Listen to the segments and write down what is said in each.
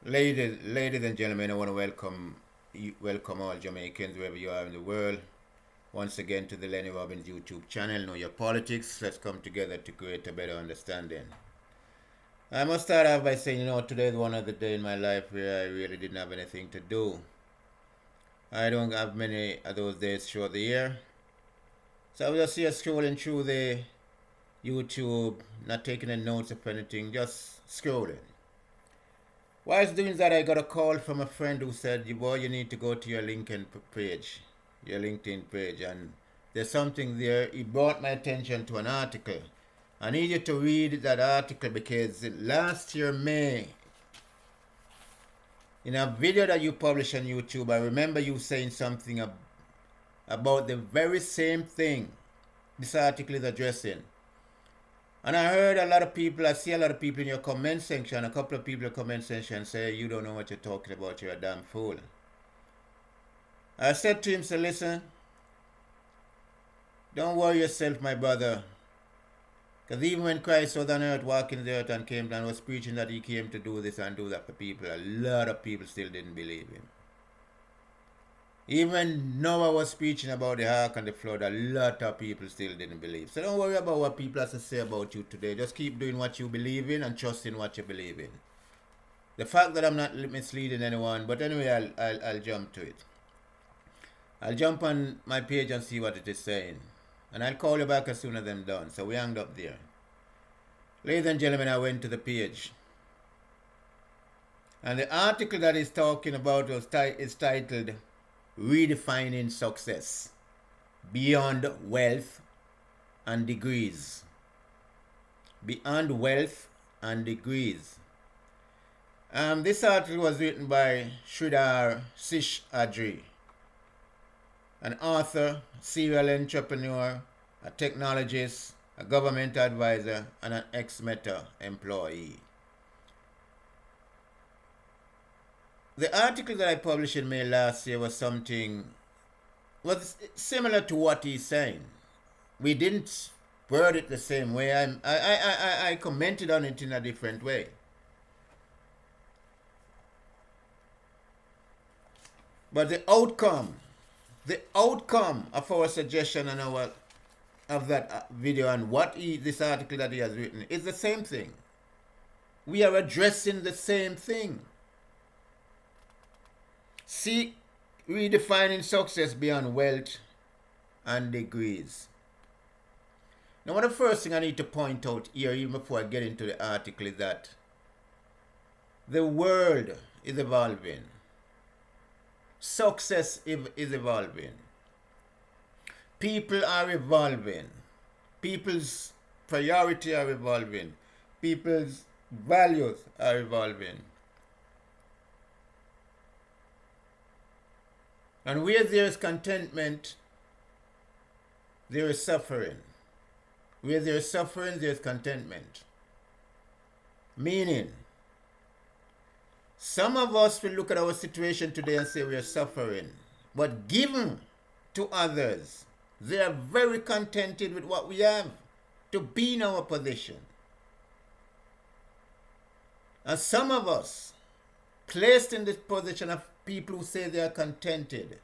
Ladies and gentlemen, I want to welcome all Jamaicans wherever you are in the world. Once again to the Lenny Robbins YouTube channel, Know Your Politics. Let's come together to create a better understanding. I must start off by saying, today is one of the days in my life where I really didn't have anything to do. I don't have many of those days throughout the year. So I was just here scrolling through the YouTube, not taking any notes of anything, just scrolling. Whilst doing that, I got a call from a friend who said, boy, you need to go to your LinkedIn page, and there's something there. He brought my attention to an article. I need you to read that article because last year, May, in a video that you published on YouTube, I remember you saying something about the very same thing this article is addressing. And I see a lot of people in your comment section, a couple of people in the comment section say, you don't know what you're talking about, you're a damn fool. I said to him, listen, don't worry yourself, my brother. Because even when Christ was on earth, walking the earth and came down, was preaching that he came to do this and do that for people, a lot of people still didn't believe him. Even Noah was preaching about the ark and the flood, a lot of people still didn't believe. So don't worry about what people have to say about you today. Just keep doing what you believe in and trust in what you believe in. The fact that I'm not misleading anyone, but anyway, I'll jump to it. I'll jump on my page and see what it is saying. And I'll call you back as soon as I'm done. So we hanged up there. Ladies and gentlemen, I went to the page. And the article that is talking about is titled, Redefining Success Beyond Wealth and Degrees. Beyond Wealth and Degrees. This article was written by Sridhar Seshadri, an author, serial entrepreneur, a technologist, a government advisor, and an ex-Meta employee. The article that I published in May last year was similar to what he's saying. We didn't word it the same way. I commented on it in a different way. But the outcome of our suggestion and of that video and this article that he has written is the same thing. We are addressing the same thing. Seek redefining success beyond wealth and degrees. Now, one of the first things I need to point out here, even before I get into the article, is that the world is evolving. Success is evolving. People are evolving. People's priorities are evolving. People's values are evolving. And where there is contentment, there is suffering. Where there is suffering, there is contentment. Meaning, some of us will look at our situation today and say we are suffering. But given to others, they are very contented with what we have to be in our position. And some of us, placed in this position of people who say they are contented,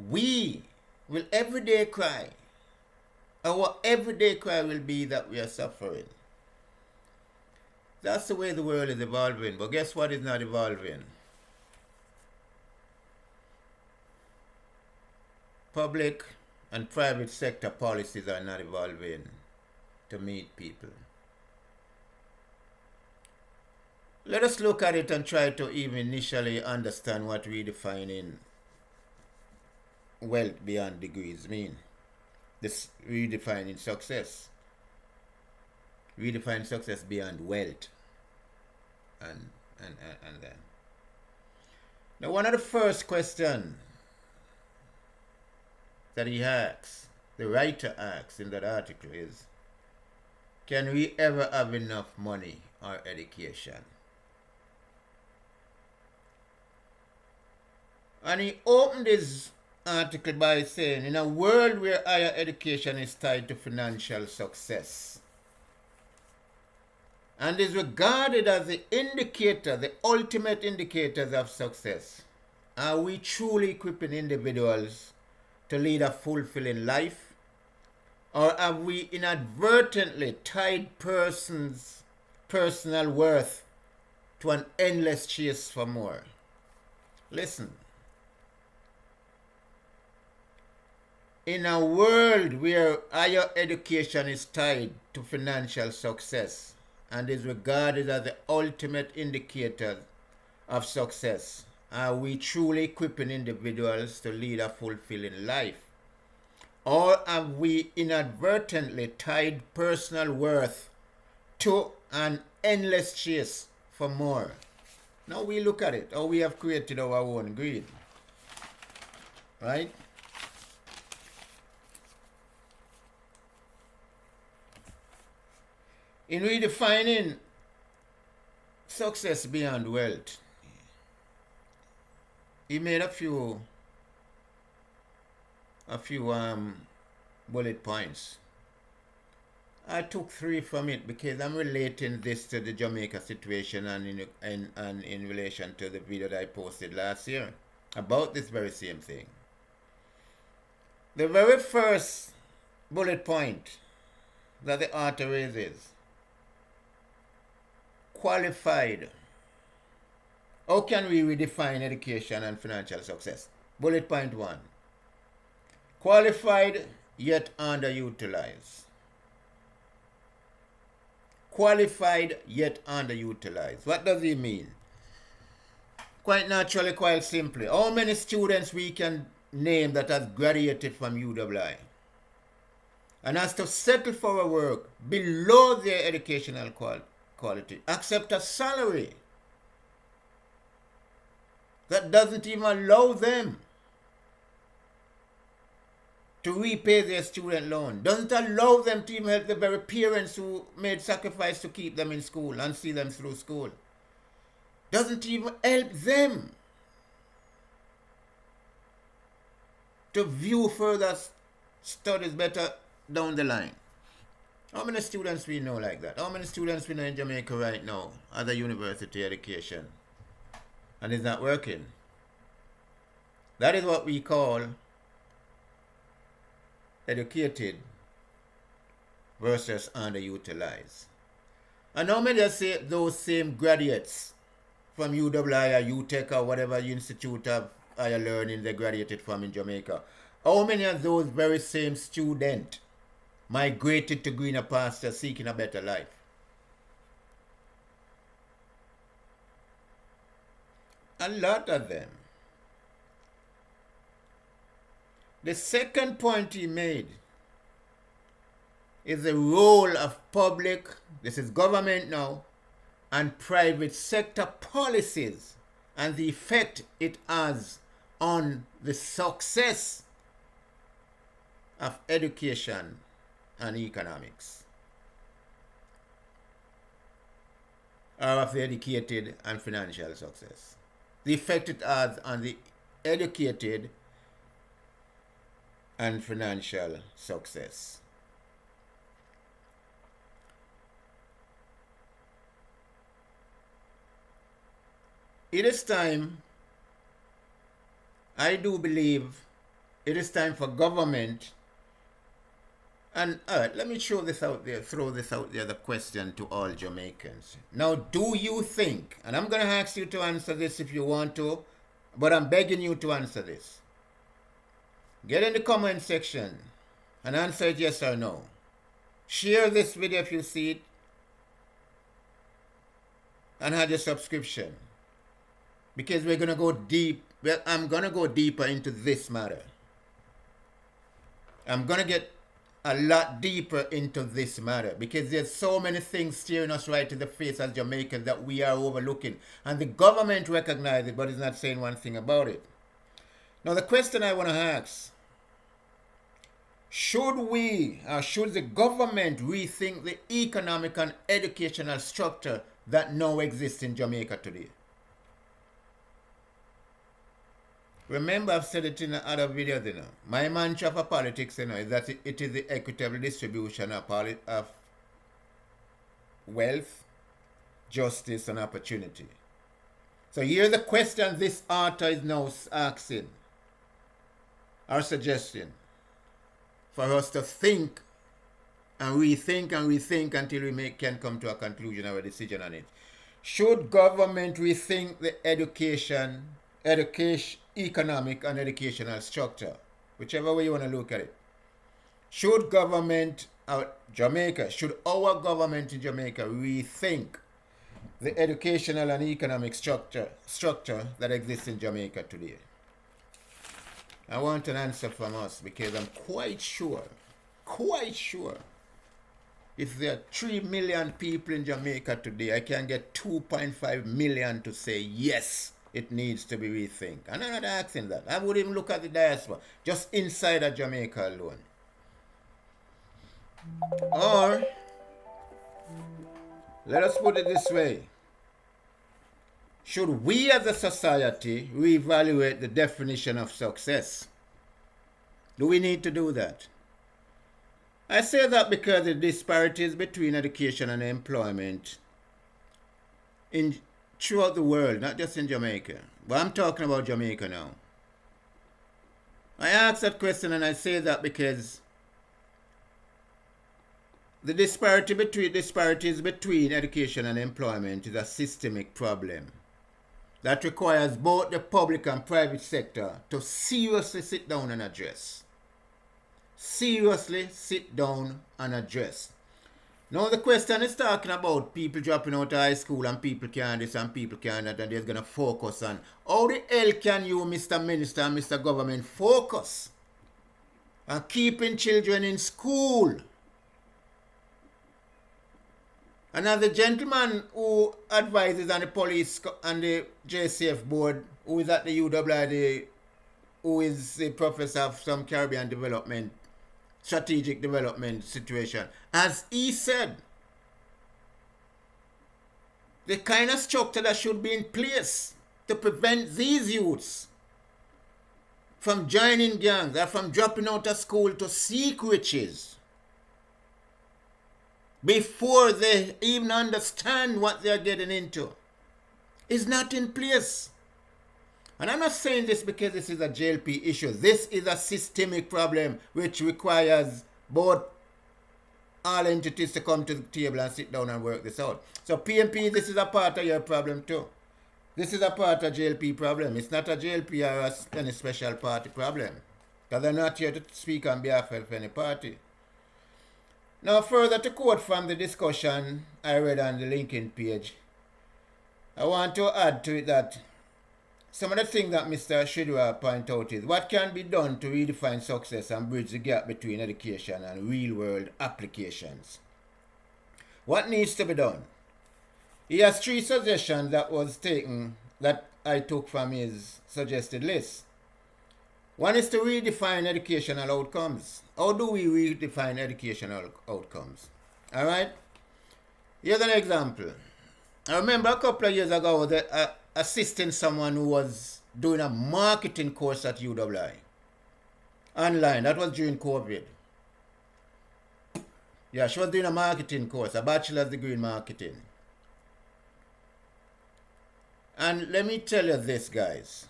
we will every day cry. Our everyday cry will be that we are suffering. That's the way the world is evolving. But guess what is not evolving? Public and private sector policies are not evolving to meet people. Let us look at it and try to even initially understand what redefining wealth beyond degrees mean. This redefining success. Redefine success beyond wealth and then. Now, one of the first questions that he asks, the writer asks in that article is, can we ever have enough money or education? And he opened his article by saying, in a world where higher education is tied to financial success, and is regarded as the indicator, the ultimate indicators of success. Are we truly equipping individuals to lead a fulfilling life? Or have we inadvertently tied persons' personal worth to an endless chase for more? Listen. In a world where higher education is tied to financial success and is regarded as the ultimate indicator of success, are we truly equipping individuals to lead a fulfilling life? Or have we inadvertently tied personal worth to an endless chase for more? Now we look at it, how we have created our own greed. Right? In redefining success beyond wealth, he made a few bullet points. I took 3 from it because I'm relating this to the Jamaica situation and in relation to the video that I posted last year about this very same thing. The very first bullet point that the author raises: qualified. How can we redefine education and financial success? Bullet point 1. Qualified yet underutilized. Qualified yet underutilized. What does he mean? Quite naturally, quite simply. How many students we can name that has graduated from UWI and has to settle for a work below their educational quality, accept a salary that doesn't even allow them to repay their student loan, doesn't allow them to even help the very parents who made sacrifice to keep them in school and see them through school, doesn't even help them to view further studies better down the line. How many students we know like that? How many students we know in Jamaica right now at a university education and it's not working? That is what we call educated versus underutilized. And how many of those same graduates from UWI or UTech or whatever institute of higher learning they graduated from in Jamaica, how many of those very same students migrated to greener pastures seeking a better life? A lot of them. The second point he made is the role of public, this is government now, and private sector policies and the effect it has on the success of education and economics, or of the educated and financial success. The effect it has on the educated and financial success. It is time, I do believe, it is time for government. And let me throw this out there, the question to all Jamaicans. Now, do you think, and I'm going to ask you to answer this if you want to, but I'm begging you to answer this. Get in the comment section and answer it yes or no. Share this video if you see it, and have your subscription. Because we're going to go deep, well, I'm going to go deeper into this matter. I'm going to get a lot deeper into this matter because there's so many things staring us right in the face as Jamaicans that we are overlooking, and the government recognizes it but is not saying one thing about it. Now the question I want to ask, should we or should the government rethink the economic and educational structure that now exists in Jamaica today? Remember, I've said it in other videos, my mantra for politics, is that it is the equitable distribution of wealth justice, and opportunity. So here's the question this author is now asking or suggesting for us to think and rethink until we can come to a conclusion or a decision on it. Should government rethink the education, economic and educational structure? Whichever way you want to look at it. Should government, should our government in Jamaica rethink the educational and economic structure that exists in Jamaica today? I want an answer from us, because I'm quite sure, if there are 3 million people in Jamaica today, I can get 2.5 million to say yes, it needs to be rethinked. And I'm not asking that. I would even look at the diaspora, just inside of Jamaica alone. Or, let us put it this way. Should we as a society reevaluate the definition of success? Do we need to do that? I say that because the disparities between education and employment throughout the world, not just in Jamaica, but I'm talking about Jamaica now. I ask that question, and I say that because the disparities between education and employment is a systemic problem that requires both the public and private sector to seriously sit down and address. Seriously sit down and address. Now the question is talking about people dropping out of high school and people can't this and people can't that, and they're going to focus on how the hell can you, Mr. Minister and Mr. Government, focus on keeping children in school? And as the gentleman who advises on the police and the JCF board, who is at the UWI, who is the professor of some Caribbean development, strategic development situation, as he said, the kind of structure that should be in place to prevent these youths from joining gangs or from dropping out of school to seek riches before they even understand what they're getting into is not in place. And I'm not saying this because this is a JLP issue. This is a systemic problem which requires both all entities to come to the table and sit down and work this out. So PMP, this is a part of your problem too. This is a part of JLP problem. It's not a JLP or any special party problem, because they're not here to speak on behalf of any party. Now, further to quote from the discussion I read on the LinkedIn page, I want to add to it that some of the things that Mr. Shidra pointed out is what can be done to redefine success and bridge the gap between education and real-world applications. What needs to be done? He has 3 suggestions that I took from his suggested list. One is to redefine educational outcomes. How do we redefine educational outcomes? All right? Here's an example. I remember a couple of years ago, I was assisting someone who was doing a marketing course at UWI. Online. That was during COVID. Yeah, she was doing a marketing course, a bachelor's degree in marketing. And let me tell you this, guys.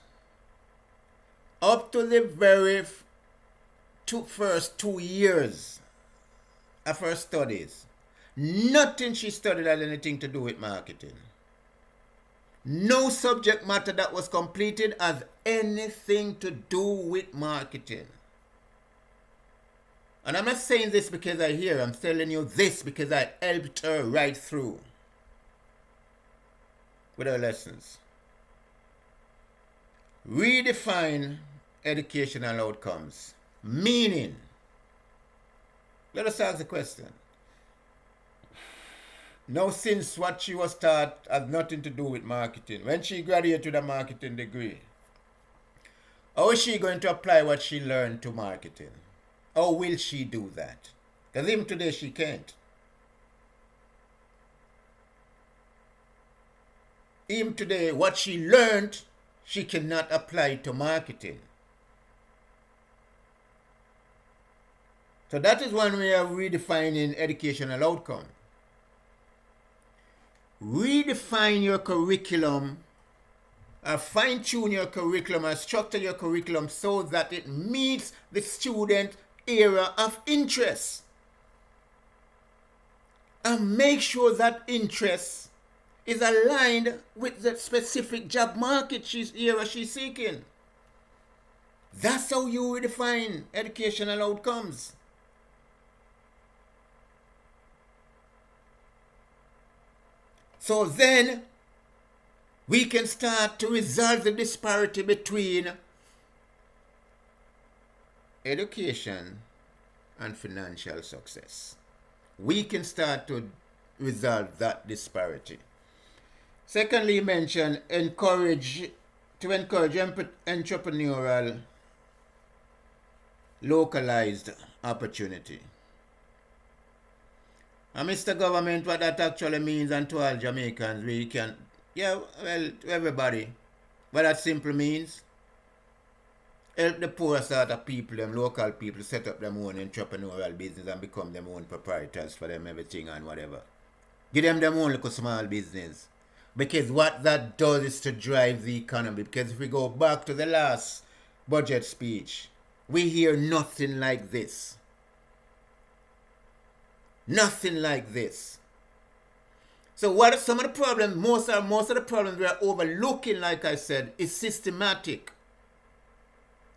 Up to the very first 2 years of her studies, nothing she studied had anything to do with marketing. No subject matter that was completed has anything to do with marketing. And I'm not saying this because I hear, I'm telling you this because I helped her right through with her lessons. Redefine educational outcomes. Meaning, let us ask the question. Now, since what she was taught has nothing to do with marketing, when she graduated with a marketing degree, how is she going to apply what she learned to marketing? How will she do that? Because even today she can't. Even today, what she learned, she cannot apply to marketing. So that is one way of redefining educational outcome. redefine your curriculum or fine-tune your curriculum or structure your curriculum so that it meets the student area of interest. And make sure that interest is aligned with the specific job market she's seeking. That's how you redefine educational outcomes. So then we can start to resolve the disparity between education and financial success. We can start to resolve that disparity. Secondly, you mentioned encourage entrepreneurial localized opportunity. And Mr. Government, what that actually means, and to all Jamaicans, we can, to everybody, what that simply means, help the poor sort of people, them local people, set up their own entrepreneurial business and become their own proprietors for them everything and whatever. Give them their own little small business. Because what that does is to drive the economy. Because if we go back to the last budget speech, we hear nothing like this. Nothing like this. So what are some of the problems? Most of the problems we are overlooking, like I said, is systematic.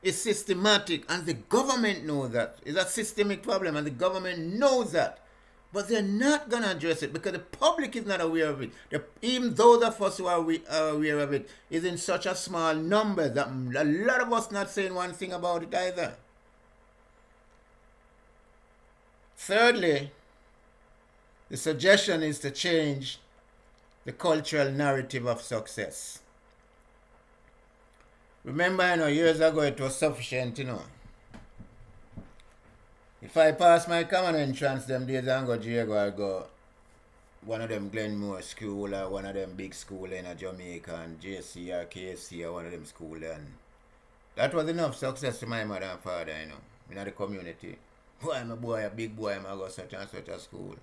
It's systematic, and the government knows that. It's a systemic problem, and the government knows that. But they're not going to address it because the public is not aware of it. Even those of us who are aware of it is in such a small number that a lot of us not saying one thing about it either. Thirdly, the suggestion is to change the cultural narrative of success. Remember, years ago it was sufficient, If I pass my common entrance them days and go Jago, I go one of them Glenmore school or one of them big school in Jamaica, and JC or KFC or one of them school, and that was enough success to my mother and father, in the community. Boy, I'm a boy, a big boy, I'm go such and such a school.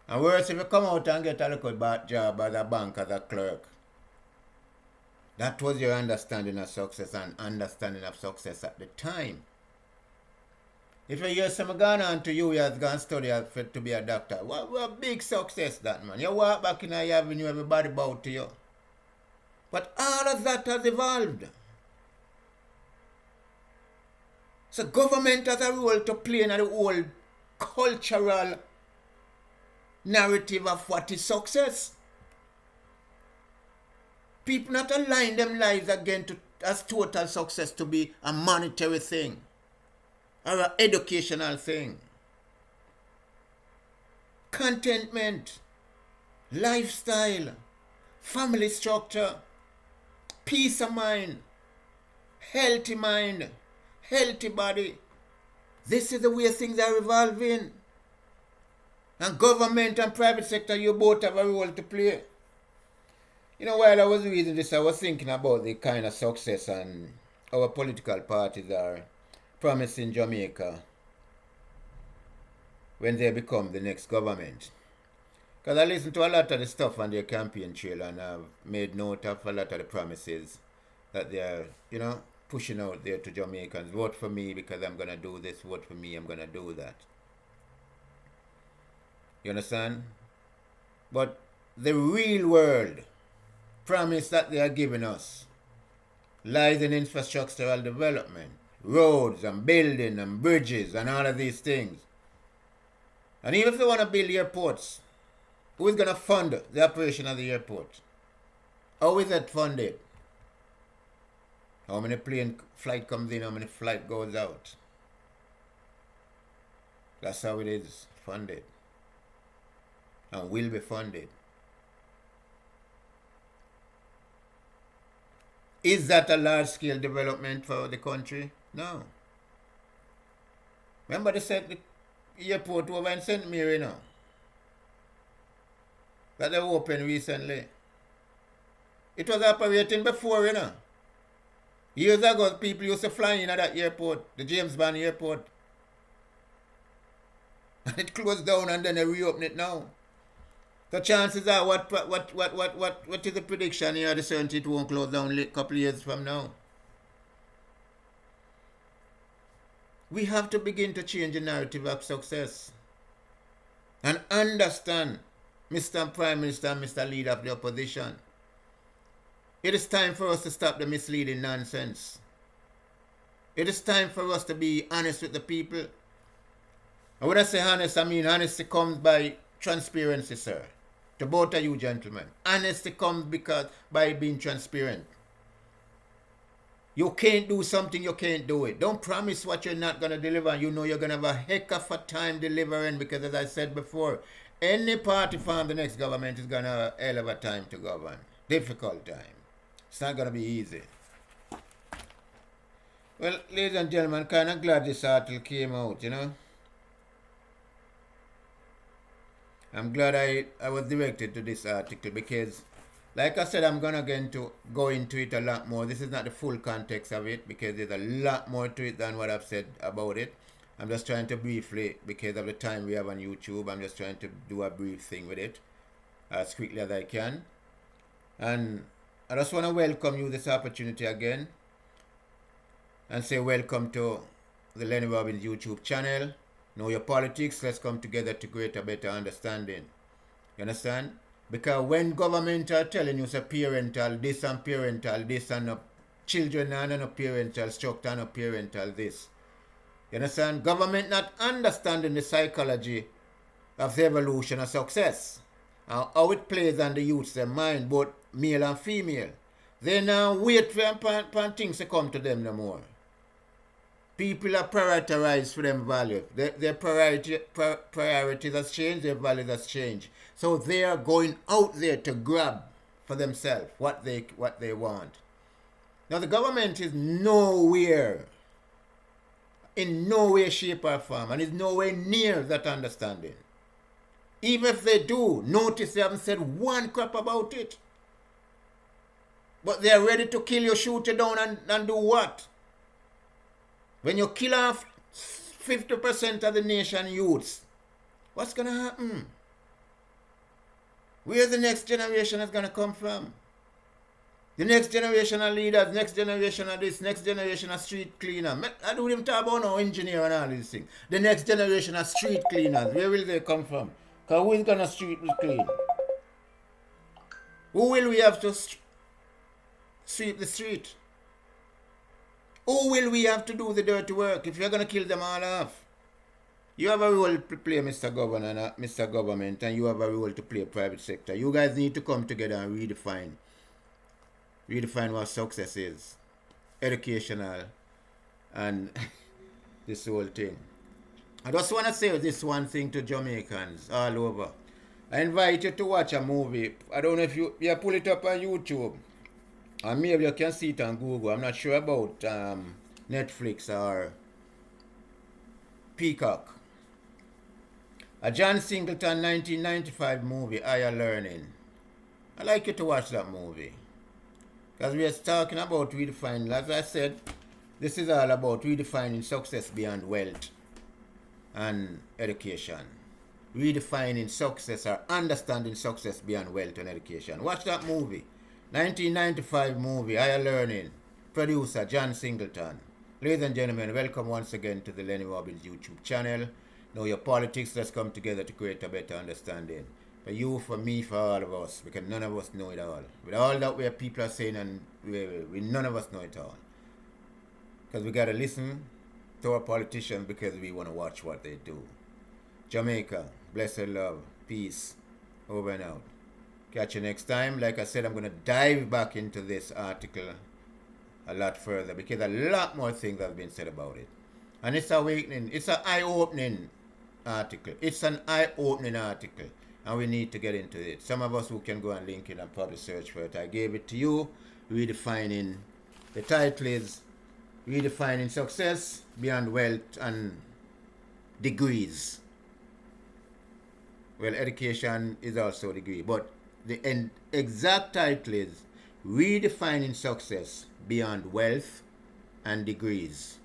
And worse, if you come out and get a little bad job as a bank, as a clerk, that was your understanding of success and understanding of success at the time. If you hear some gone on to you has gone study to be a doctor, what big success that, man. You walk back in the avenue, everybody bow to you. But all of that has evolved. So government has a role to play in the whole cultural narrative of what is success. People not align them lives again as total success to be a monetary thing or an educational thing. Contentment, lifestyle, family structure, peace of mind, healthy body. This is the way things are evolving. And government and private sector, you both have a role to play. While I was reading this, I was thinking about the kind of success and our political parties are promising Jamaica when they become the next government. Because I listened to a lot of the stuff on their campaign trail, and I've made note of a lot of the promises that they're, pushing out there to Jamaicans. Vote for me because I'm going to do this. Vote for me, I'm going to do that. You understand? But the real world promise that they are giving us lies in infrastructural development, roads and building and bridges and all of these things. And even if they want to build airports, who is going to fund the operation of the airport? How is that funded? How many plane flight comes in, how many flight goes out? That's how it is funded and will be funded. Is that a large-scale development for the country? No. Remember they said the airport over in St. Mary now? That they opened recently. It was operating before, Years ago, people used to fly in at that airport, the James Bond airport. And it closed down and then they reopened it now. The chances are, what is the prediction here? The certainty it won't close down a couple of years from now. We have to begin to change the narrative of success and understand, Mr. Prime Minister and Mr. Leader of the Opposition. It is time for us to stop the misleading nonsense. It is time for us to be honest with the people. And when I say honest, I mean honesty comes by transparency, sir. To both of you gentlemen. Honesty comes by being transparent. You can't do something, you can't do it. Don't promise what you're not going to deliver. You know you're going to have a heck of a time delivering, because as I said before, any party from the next government is going to have a hell of a time to govern. Difficult time. It's not going to be easy. Well, ladies and gentlemen, kind of glad this article came out, you know. I'm glad I was directed to this article because, like I said, I'm going to go into it a lot more. This is not the full context of it because there's a lot more to it than what I've said about it. I'm just trying to briefly, because of the time we have on YouTube, I'm just trying to do a brief thing with it as quickly as I can. And I just want to welcome you this opportunity again and say welcome to the Lennie Robbins YouTube channel. Know your politics. Let's come together to create a better understanding. You understand? Because when government are telling you say parental this and parental this and children and no parental structure and no parental this. You understand? Government not understanding the psychology of the evolution of success. And how it plays on the youth's mind, both male and female. They now wait for things to come to them no more. People are prioritized for them values. Their priorities has changed, their values has changed. So they are going out there to grab for themselves what they want. Now the government is nowhere, in no way, shape or form, and is nowhere near that understanding. Even if they do, notice they haven't said one crap about it. But they are ready to kill you, shoot you down, and do what? When you kill off 50% of the nation youths, what's going to happen? Where the next generation is going to come from? The next generation of leaders, next generation of this, next generation of street cleaner. I don't even talk about no engineer and all these things. The next generation of street cleaners, where will they come from? Because who is going to street clean? Who will we have to sweep the street? Who will we have to do the dirty work if you're going to kill them all off? You have a role to play, Mr. Governor, Mr. Government, and you have a role to play, private sector. You guys need to come together and redefine what success is. Educational and this whole thing. I just want to say this one thing to Jamaicans all over. I invite you to watch a movie. I don't know if you pull it up on YouTube. Or maybe you can see it on Google. I'm not sure about Netflix or Peacock. A John Singleton 1995 movie, Higher Learning. I'd like you to watch that movie. Because we are talking about redefining, as I said, this is all about redefining success beyond wealth and education. Redefining success or understanding success beyond wealth and education. Watch that movie. 1995 movie, Higher Learning. Producer, John Singleton. Ladies and gentlemen, welcome once again to the Lennie Robbins YouTube channel. Know your politics, let's come together to create a better understanding. For you, for me, for all of us, because none of us know it all. With all that where people are saying, and we none of us know it all. Because we got to listen to our politicians because we want to watch what they do. Jamaica, blessed love, peace, over and out. Catch you next time. Like I said, I'm going to dive back into this article a lot further because a lot more things have been said about it. And it's awakening. It's an eye-opening article. It's an eye-opening article. And we need to get into it. Some of us who can go and link it and probably search for it. I gave it to you. Redefining. The title is Redefining Success Beyond Wealth and Degrees. Well, education is also a degree. But the exact title is Redefining Success Beyond Wealth and Degrees.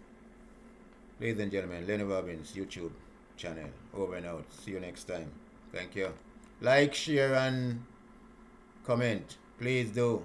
Ladies and gentlemen, Lennie Robbins YouTube channel. Over and out. See you next time. Thank you. Like, share, and comment. Please do.